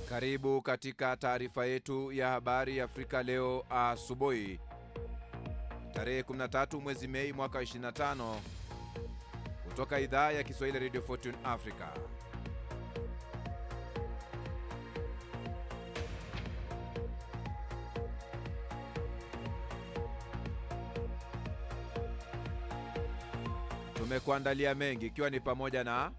Karibu katika taarifa yetu ya habari Afrika leo asubuhi. Tarehe 13 mwezi Mei mwaka 25 kutoka idhaa ya Kiswahili Radio Fortune Africa. Tumekuandalia mengi ikiwa ni pamoja na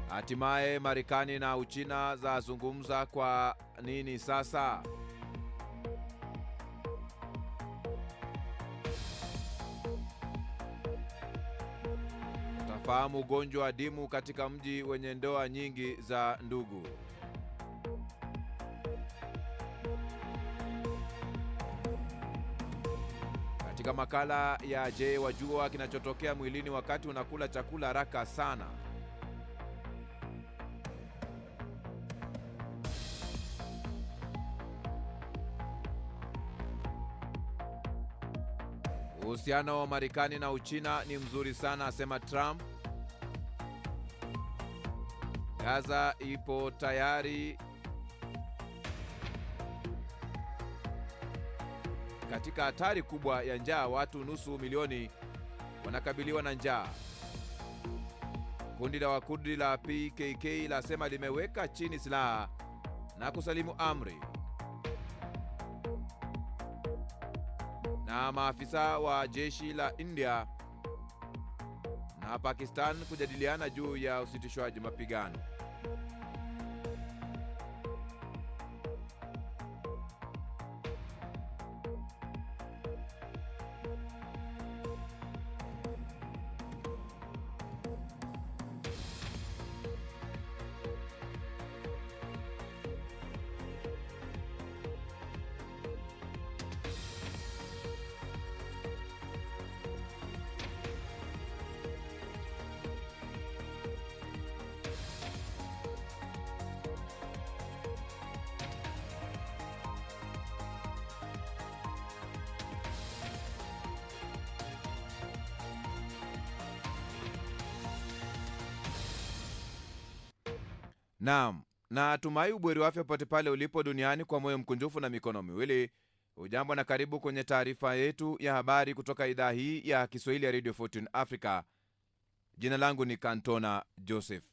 hatimaye Marekani na Uchina zazungumza kwa nini sasa? Utafahamu ugonjwa adimu katika mji wenye ndoa nyingi za ndugu. Katika makala ya Je, wajua kinachotokea mwilini wakati unakula chakula haraka sana? Uhusiano wa Marekani na Uchina ni mzuri sana, asema Trump. Gaza ipo tayari katika hatari kubwa ya njaa, watu nusu milioni wanakabiliwa na njaa. Kundi la Wakurdi la PKK lasema limeweka chini silaha na kusalimu amri. Na maafisa wa jeshi la India na Pakistan kujadiliana juu ya usitishwaji mapigano. Naam, na tumai ubweri wa afya pote pale ulipo duniani kwa moyo mkunjufu na mikono miwili. Ujambo na karibu kwenye taarifa yetu ya habari kutoka idhaa hii ya Kiswahili ya Radio Fortune Africa. Jina langu ni Kantona Joseph.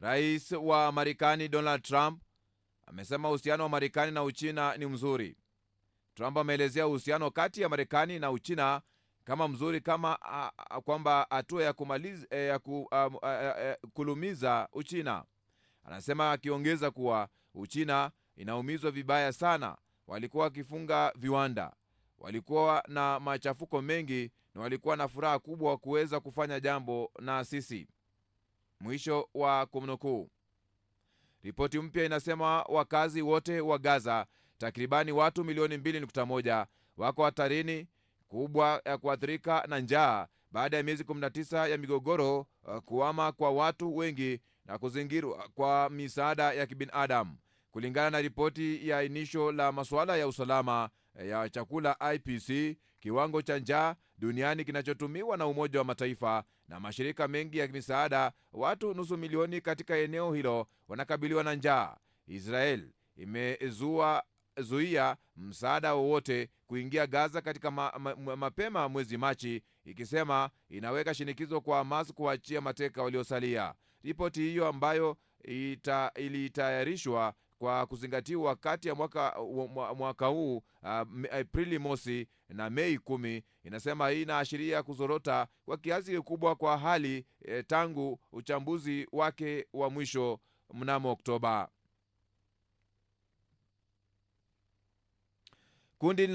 Rais wa Marekani Donald Trump amesema uhusiano wa Marekani na Uchina ni mzuri. Trump ameelezea uhusiano kati ya Marekani na Uchina kama mzuri, kama kwamba hatua ya kulumiza Uchina. Anasema, akiongeza kuwa Uchina inaumizwa vibaya sana. Walikuwa wakifunga viwanda, walikuwa na machafuko mengi, na walikuwa na furaha kubwa kuweza kufanya jambo na sisi. Mwisho wa kumnukuu. Ripoti mpya inasema wakazi wote wa Gaza, takribani watu milioni 2.1, wako hatarini kubwa ya kuathirika na njaa baada ya miezi 19 ya migogoro, kuhama kwa watu wengi na kuzingirwa kwa misaada ya kibinadamu. Kulingana na ripoti ya inisho la masuala ya usalama ya chakula IPC, kiwango cha njaa duniani kinachotumiwa na Umoja wa Mataifa na mashirika mengi ya misaada, watu nusu milioni katika eneo hilo wanakabiliwa na njaa. Israel imezuia msaada wowote kuingia Gaza katika mapema mwezi Machi, ikisema inaweka shinikizo kwa Hamas kuachia mateka waliosalia. Ripoti hiyo ambayo ilitayarishwa kwa kuzingatiwa wakati ya mwaka huu, Aprili mosi na Mei 10, inasema hii inaashiria kuzorota kwa kiasi kikubwa kwa hali tangu uchambuzi wake wa mwisho mnamo Oktoba. Kundi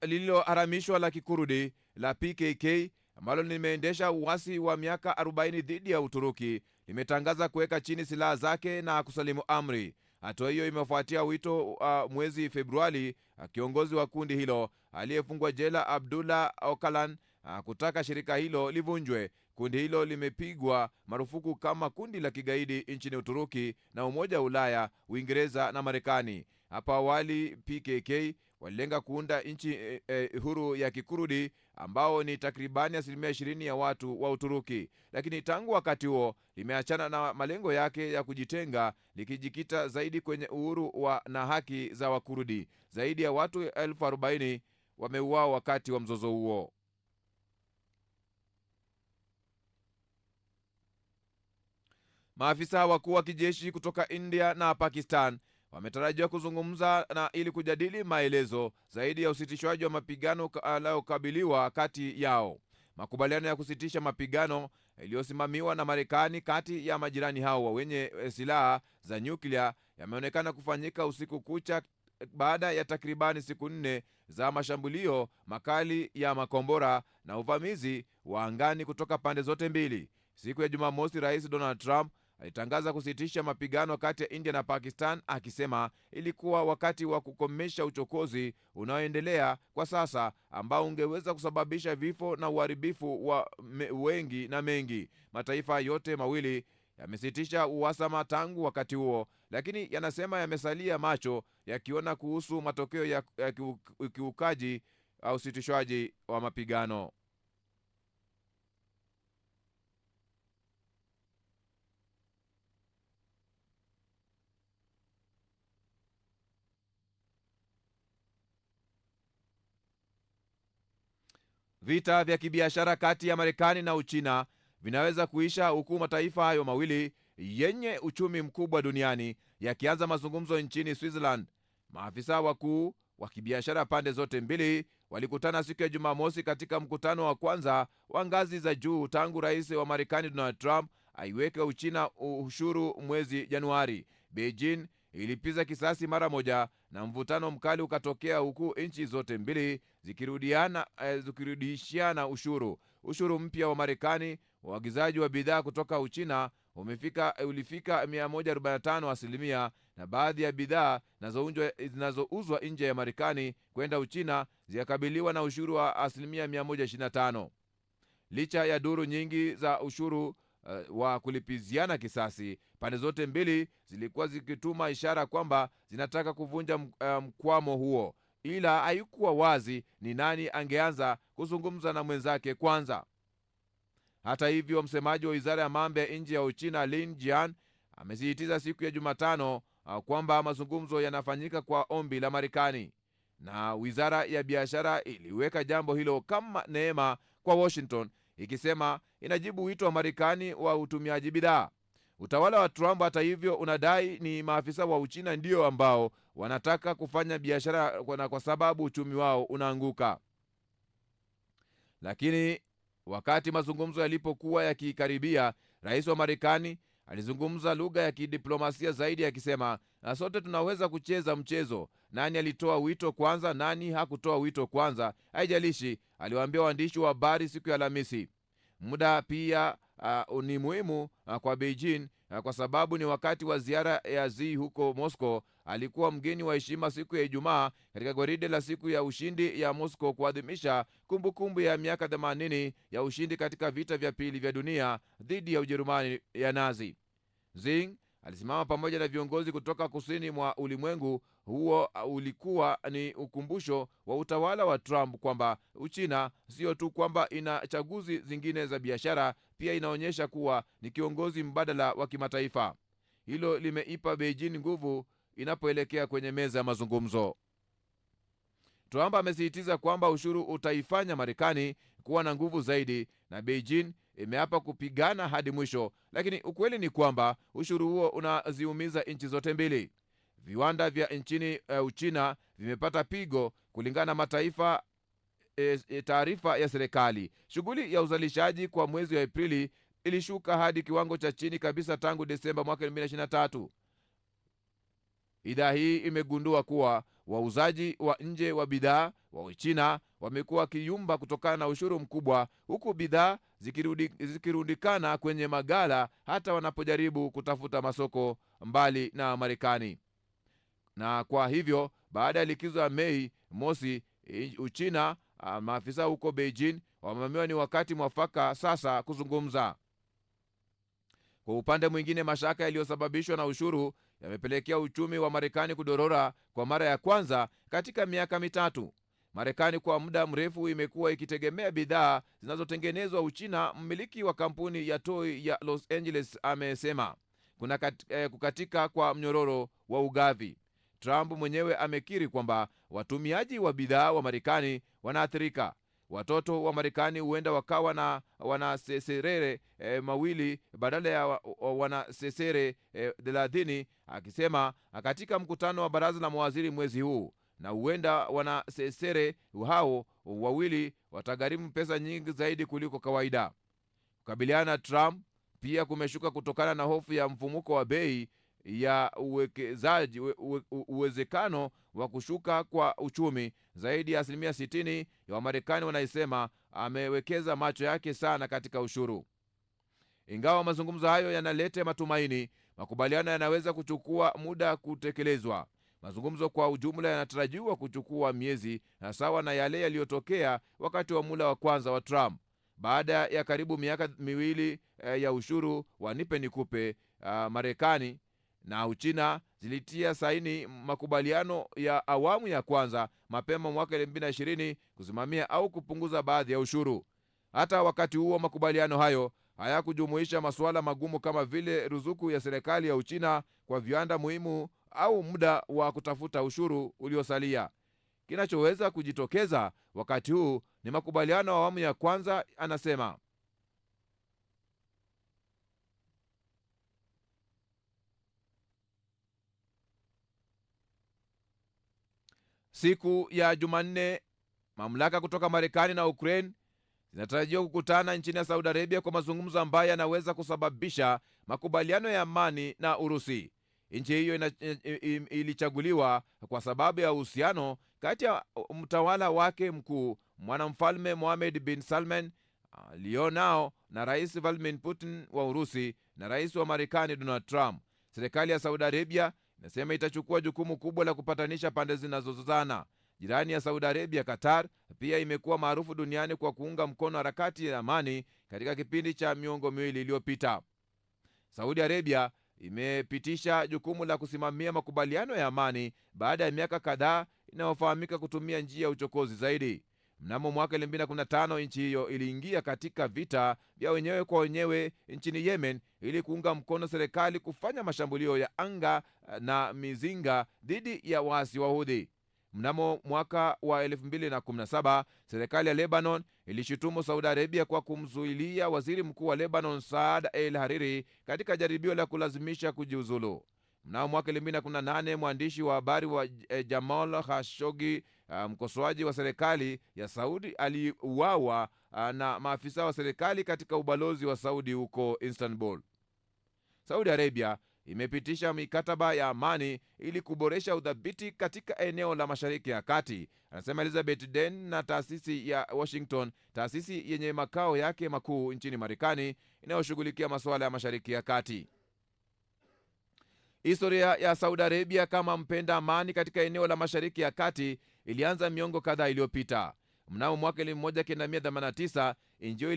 lililoharamishwa la Kikurdi la PKK ambalo limeendesha uasi wa miaka 40 dhidi ya Uturuki limetangaza kuweka chini silaha zake na kusalimu amri. Hatua hiyo imefuatia wito mwezi Februari kiongozi wa kundi hilo aliyefungwa jela Abdullah Öcalan kutaka shirika hilo livunjwe. Kundi hilo limepigwa marufuku kama kundi la kigaidi nchini Uturuki na Umoja wa Ulaya, Uingereza na Marekani. Hapa awali PKK walilenga kuunda nchi huru ya Kikurdi ambao ni takribani 20% ya watu wa Uturuki, lakini tangu wakati huo limeachana na malengo yake ya kujitenga, likijikita zaidi kwenye uhuru na haki za Wakurdi. Zaidi ya watu 40,000 wameuawa wakati wa mzozo huo. Maafisa wakuu wa kijeshi kutoka India na Pakistan wametarajiwa kuzungumza ili kujadili maelezo zaidi ya usitishwaji wa mapigano yanayokabiliwa kati yao. Makubaliano ya kusitisha mapigano yaliyosimamiwa na Marekani kati ya majirani hao wenye silaha za nyuklia yameonekana kufanyika usiku kucha baada ya takribani siku 4 za mashambulio makali ya makombora na uvamizi wa angani kutoka pande zote mbili. Siku ya Jumamosi, Rais Donald Trump alitangaza kusitisha mapigano kati ya India na Pakistan, akisema ilikuwa wakati wa kukomesha uchokozi unaoendelea kwa sasa ambao ungeweza kusababisha vifo na uharibifu wa wengi na mengi. Mataifa yote mawili yamesitisha uhasama tangu wakati huo, lakini yanasema yamesalia macho yakiona kuhusu matokeo ya ukiukaji au usitishwaji wa mapigano. Vita vya kibiashara kati ya Marekani na Uchina vinaweza kuisha huku mataifa hayo mawili yenye uchumi mkubwa duniani yakianza mazungumzo nchini Switzerland. Maafisa wakuu wa kibiashara pande zote mbili walikutana siku ya Jumamosi katika mkutano wa kwanza wa ngazi za juu tangu rais wa Marekani Donald Trump aiweke Uchina ushuru mwezi Januari. Beijing ilipiza kisasi mara moja na mvutano mkali ukatokea huku nchi zote mbili zikirudishiana ushuru. Ushuru mpya wa Marekani uagizaji wa bidhaa kutoka Uchina ulifika 145%, na baadhi ya bidhaa zinazouzwa nje ya Marekani kwenda Uchina zikakabiliwa na ushuru wa 125%. Licha ya duru nyingi za ushuru wa kulipiziana kisasi, pande zote mbili zilikuwa zikituma ishara kwamba zinataka kuvunja mkwamo huo, ila haikuwa wazi ni nani angeanza kuzungumza na mwenzake kwanza. Hata hivyo, msemaji wa wizara ya mambo ya nje ya Uchina Lin Jian amesisitiza siku ya Jumatano kwamba mazungumzo yanafanyika kwa ombi la Marekani, na wizara ya biashara iliweka jambo hilo kama neema kwa Washington, ikisema inajibu wito wa Marekani wa utumiaji bidhaa. Utawala wa Trump, hata hivyo, unadai ni maafisa wa Uchina ndio ambao wanataka kufanya biashara kwa sababu uchumi wao unaanguka. Lakini wakati mazungumzo yalipokuwa yakikaribia, rais wa Marekani alizungumza lugha ya kidiplomasia zaidi, akisema sote tunaweza kucheza mchezo. Nani alitoa wito kwanza, nani hakutoa wito kwanza, haijalishi, aliwaambia waandishi wa habari siku ya Alhamisi. Muda pia ni muhimu kwa Beijing kwa sababu ni wakati wa ziara ya Xi huko Moscow. Alikuwa mgeni wa heshima siku ya Ijumaa katika gwaride la siku ya ushindi ya Moscow kuadhimisha kumbukumbu ya miaka 80 ya ushindi katika vita vya pili vya dunia dhidi ya Ujerumani ya Nazi. Xi alisimama pamoja na viongozi kutoka kusini mwa ulimwengu. Huo ulikuwa ni ukumbusho wa utawala wa Trump kwamba Uchina sio tu kwamba ina chaguzi zingine za biashara, pia inaonyesha kuwa ni kiongozi mbadala wa kimataifa. Hilo limeipa Beijing nguvu inapoelekea kwenye meza ya mazungumzo. Trump amesisitiza kwamba ushuru utaifanya Marekani kuwa na nguvu zaidi, na Beijing imeapa kupigana hadi mwisho, lakini ukweli ni kwamba ushuru huo unaziumiza nchi zote mbili. Viwanda vya nchini Uchina vimepata pigo kulingana na mataifa taarifa ya serikali. Shughuli ya uzalishaji kwa mwezi wa Aprili ilishuka hadi kiwango cha chini kabisa tangu Desemba mwaka 2023. Idhaa hii imegundua kuwa wauzaji wa nje wa bidhaa wa Uchina wamekuwa kiyumba kutokana na ushuru mkubwa, huku bidhaa zikirundikana kwenye magala hata wanapojaribu kutafuta masoko mbali na Marekani. Na kwa hivyo, baada ya likizo ya Mei Mosi, Uchina, maafisa huko Beijing wameamua ni wakati mwafaka sasa kuzungumza. Kwa upande mwingine, mashaka yaliyosababishwa na ushuru yamepelekea uchumi wa Marekani kudorora kwa mara ya kwanza katika miaka mitatu. Marekani kwa muda mrefu imekuwa ikitegemea bidhaa zinazotengenezwa Uchina. Mmiliki wa kampuni ya toy ya Los Angeles amesema kuna kukatika kwa mnyororo wa ugavi. Trump mwenyewe amekiri kwamba watumiaji wa bidhaa wa Marekani wanaathirika. Watoto wa Marekani huenda wakawa na wanaseserere mawili badala ya wanasesere 30, akisema katika mkutano wa baraza la mawaziri mwezi huu, na huenda wanasesere hao wawili watagharimu pesa nyingi zaidi kuliko kawaida. Kukabiliana na Trump pia kumeshuka kutokana na hofu ya mfumuko wa bei ya uwekezaji, uwezekano wa kushuka kwa uchumi. Zaidi ya 60% ya Wamarekani wanaisema amewekeza macho yake sana katika ushuru. Ingawa mazungumzo hayo yanaleta matumaini, makubaliano yanaweza kuchukua muda kutekelezwa. Mazungumzo kwa ujumla yanatarajiwa kuchukua miezi, na sawa na yale yaliyotokea wakati wa mula wa kwanza wa Trump. Baada ya karibu miaka miwili ya ushuru wa nipe nikupe, Marekani na Uchina zilitia saini makubaliano ya awamu ya kwanza mapema mwaka 2020 kusimamia au kupunguza baadhi ya ushuru. Hata wakati huo, makubaliano hayo hayakujumuisha masuala magumu kama vile ruzuku ya serikali ya Uchina kwa viwanda muhimu au muda wa kutafuta ushuru uliosalia. Kinachoweza kujitokeza wakati huu ni makubaliano ya awamu ya kwanza, anasema. Siku ya Jumanne, mamlaka kutoka Marekani na Ukraine zinatarajiwa kukutana nchini ya Saudi Arabia kwa mazungumzo ambayo yanaweza kusababisha makubaliano ya amani na Urusi. Nchi hiyo ilichaguliwa kwa sababu ya uhusiano kati ya mtawala wake mkuu mwanamfalme Mohammed bin Salman alionao na Rais Vladimir Putin wa Urusi na rais wa Marekani Donald Trump. Serikali ya Saudi Arabia inasema itachukua jukumu kubwa la kupatanisha pande zinazozozana. Jirani ya Saudi Arabia, Qatar, pia imekuwa maarufu duniani kwa kuunga mkono harakati ya amani katika kipindi cha miongo miwili iliyopita. Saudi Arabia imepitisha jukumu la kusimamia makubaliano ya amani baada ya miaka kadhaa inayofahamika kutumia njia ya uchokozi zaidi. Mnamo mwaka 2015 nchi hiyo iliingia katika vita vya wenyewe kwa wenyewe nchini Yemen ili kuunga mkono serikali kufanya mashambulio ya anga na mizinga dhidi ya waasi wa Houthi. Mnamo mwaka wa 2017 serikali ya Lebanon ilishutumu Saudi Arabia kwa kumzuilia waziri mkuu wa Lebanon Saad el-Hariri katika jaribio la kulazimisha kujiuzulu. Mnamo mwaka 2018 mwandishi wa habari wa Jamal Khashoggi, mkosoaji wa serikali ya Saudi, aliuawa na maafisa wa serikali katika ubalozi wa Saudi huko Istanbul. Saudi Arabia imepitisha mikataba ya amani ili kuboresha udhabiti katika eneo la Mashariki ya Kati, anasema Elizabeth Den na taasisi ya Washington, taasisi yenye makao yake makuu nchini Marekani inayoshughulikia masuala ya Mashariki ya Kati. Historia ya Saudi Arabia kama mpenda amani katika eneo la Mashariki ya Kati ilianza miongo kadhaa iliyopita. Mnamo mwaka 1989 nchi hiyo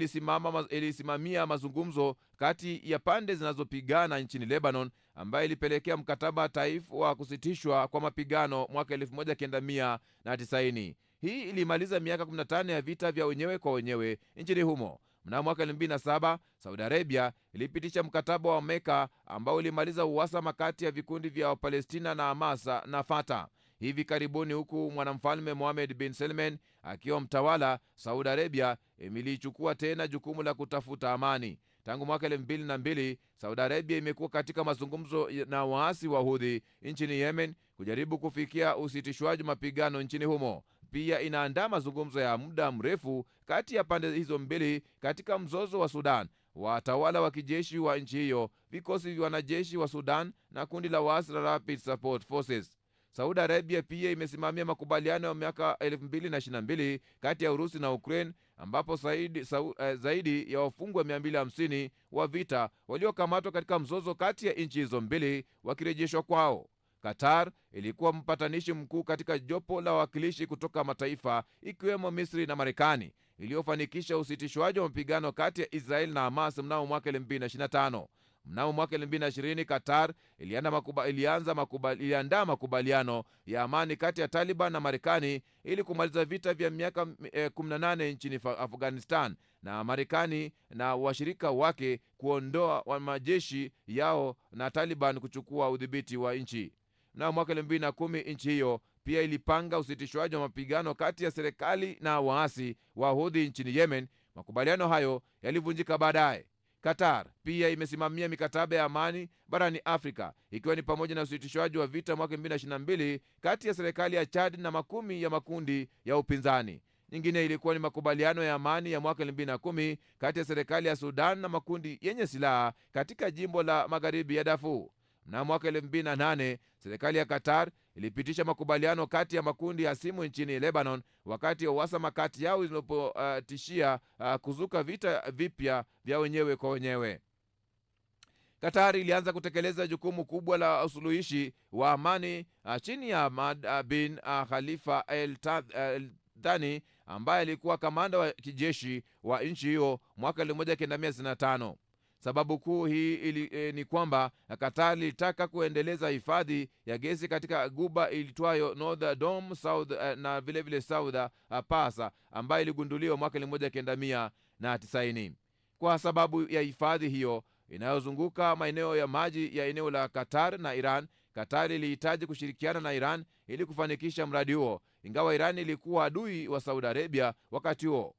ilisimamia mazungumzo kati ya pande zinazopigana nchini Lebanon, ambayo ilipelekea mkataba taifa wa kusitishwa kwa mapigano mwaka 1990. Hii ilimaliza miaka 15 ya vita vya wenyewe kwa wenyewe nchini humo. Mnamo mwaka 2007 Saudi Arabia ilipitisha mkataba wa Meka ambao ulimaliza uhasama kati ya vikundi vya Wapalestina na Hamas na Fatah. Hivi karibuni, huku mwanamfalme Mohammed bin Salman akiwa mtawala, Saudi Arabia imelichukua tena jukumu la kutafuta amani. Tangu mwaka 2002 Saudi Arabia imekuwa katika mazungumzo na waasi wa Houthi nchini Yemen kujaribu kufikia usitishwaji mapigano nchini humo. Pia inaandaa mazungumzo ya muda mrefu kati ya pande hizo mbili katika mzozo wa Sudan. Watawala wa kijeshi wa nchi hiyo, vikosi vya wanajeshi wa Sudan na kundi la waasi la Rapid Support Forces. Saudi Arabia pia imesimamia makubaliano ya mwaka 2022 kati ya Urusi na Ukraine, ambapo zaidi ya wafungwa 250 wa vita waliokamatwa katika mzozo kati ya nchi hizo mbili wakirejeshwa kwao. Qatar ilikuwa mpatanishi mkuu katika jopo la wawakilishi kutoka mataifa ikiwemo Misri na Marekani iliyofanikisha usitishwaji wa mapigano kati ya Israeli na Hamas mnamo mwaka 2025. Mnamo mwaka 2020 Qatar iliandaa makubaliano ya amani kati ya Taliban na Marekani ili kumaliza vita vya miaka 18 nchini Afghanistan, na Marekani na washirika wake kuondoa wa majeshi yao na Taliban kuchukua udhibiti wa nchi. Mnamo mwaka 2010 nchi hiyo pia ilipanga usitishwaji wa mapigano kati ya serikali na waasi wa Houthi nchini Yemen. Makubaliano hayo yalivunjika baadaye. Qatar pia imesimamia mikataba ya amani barani Afrika, ikiwa ni pamoja na usitishwaji wa vita mwaka 2022 kati ya serikali ya Chad na makumi ya makundi ya upinzani. Nyingine ilikuwa ni makubaliano ya amani ya mwaka 2010 kati ya serikali ya Sudan na makundi yenye silaha katika jimbo la magharibi ya Darfur. Mnamo mwaka 2008 serikali ya Qatar ilipitisha makubaliano kati ya makundi ya simu nchini Lebanon, wakati uhasama kati yao ilipotishia kuzuka vita vipya vya wenyewe kwa wenyewe. Qatar ilianza kutekeleza jukumu kubwa la usuluhishi wa amani chini ya Ahmad bin Khalifa Al Thani, ambaye alikuwa kamanda wa kijeshi wa nchi hiyo mwaka 1965. Sababu kuu hii ni kwamba Qatar ilitaka kuendeleza hifadhi ya gesi katika guba ilitwayo North Dome South na vile South Pass, ambayo iligunduliwa mwaka 1990. Kwa sababu ya hifadhi hiyo inayozunguka maeneo ya maji ya eneo la Qatar na Iran, Qatar ilihitaji kushirikiana na Iran ili kufanikisha mradi huo, ingawa Iran ilikuwa adui wa Saudi Arabia wakati huo.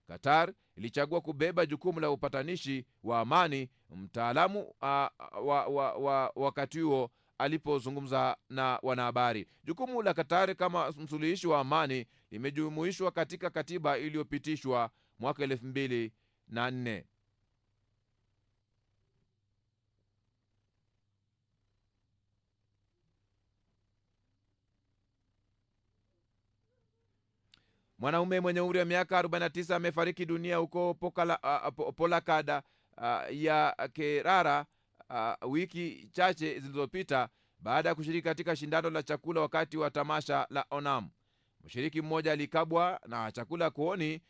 Qatar ilichagua kubeba jukumu la upatanishi wa amani. Mtaalamu wakati huo alipozungumza na wanahabari, jukumu la Qatar kama msuluhishi wa amani limejumuishwa katika katiba iliyopitishwa mwaka 2004. Mwanaume mwenye umri wa miaka 49 amefariki dunia huko Polakada ya Kerala wiki chache zilizopita baada ya kushiriki katika shindano la chakula wakati wa tamasha la Onam. Mshiriki mmoja alikabwa na chakula kooni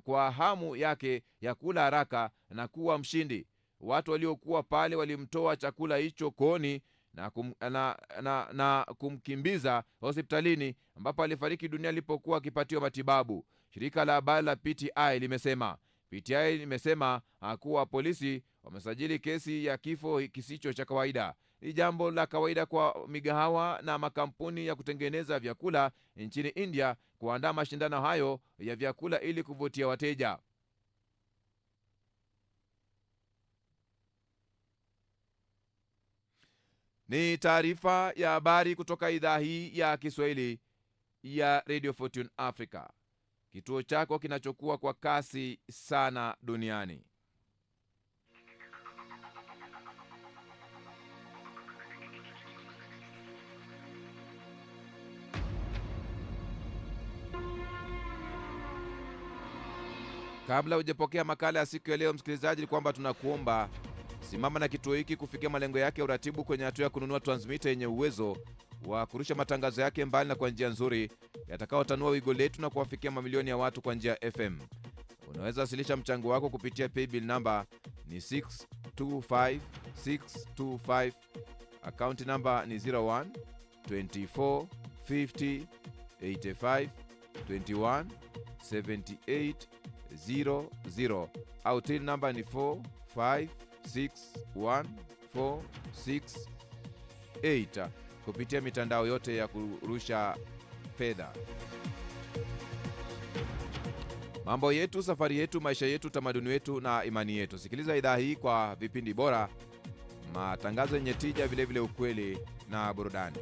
kwa hamu yake ya kula haraka na kuwa mshindi. Watu waliokuwa pale walimtoa chakula hicho kooni na kumkimbiza hospitalini, ambapo alifariki dunia alipokuwa akipatiwa matibabu. Shirika la habari la PTI limesema kuwa polisi wamesajili kesi ya kifo kisicho cha kawaida. Ni jambo la kawaida kwa migahawa na makampuni ya kutengeneza vyakula nchini India kuandaa mashindano hayo ya vyakula ili kuvutia wateja. Ni taarifa ya habari kutoka idhaa hii ya Kiswahili ya Radio Fortune Africa, kituo chako kinachokuwa kwa kasi sana duniani. Kabla hujapokea makala ya siku ya leo, msikilizaji, ni kwamba tunakuomba simama na kituo hiki kufikia malengo yake ya uratibu kwenye hatua ya kununua transmitter yenye uwezo wa kurusha matangazo yake mbali na kwa njia nzuri yatakayotanua wigo letu na kuwafikia mamilioni ya watu kwa njia ya FM. Unaweza wasilisha mchango wako kupitia paybill number ni 625625, account number ni 01 24 50 85 21 78 00, au till number ni 456146 kupitia mitandao yote ya kurusha fedha. Mambo yetu, safari yetu, maisha yetu, tamaduni wetu na imani yetu. Sikiliza idhaa hii kwa vipindi bora, matangazo yenye tija, vile vile ukweli na burudani.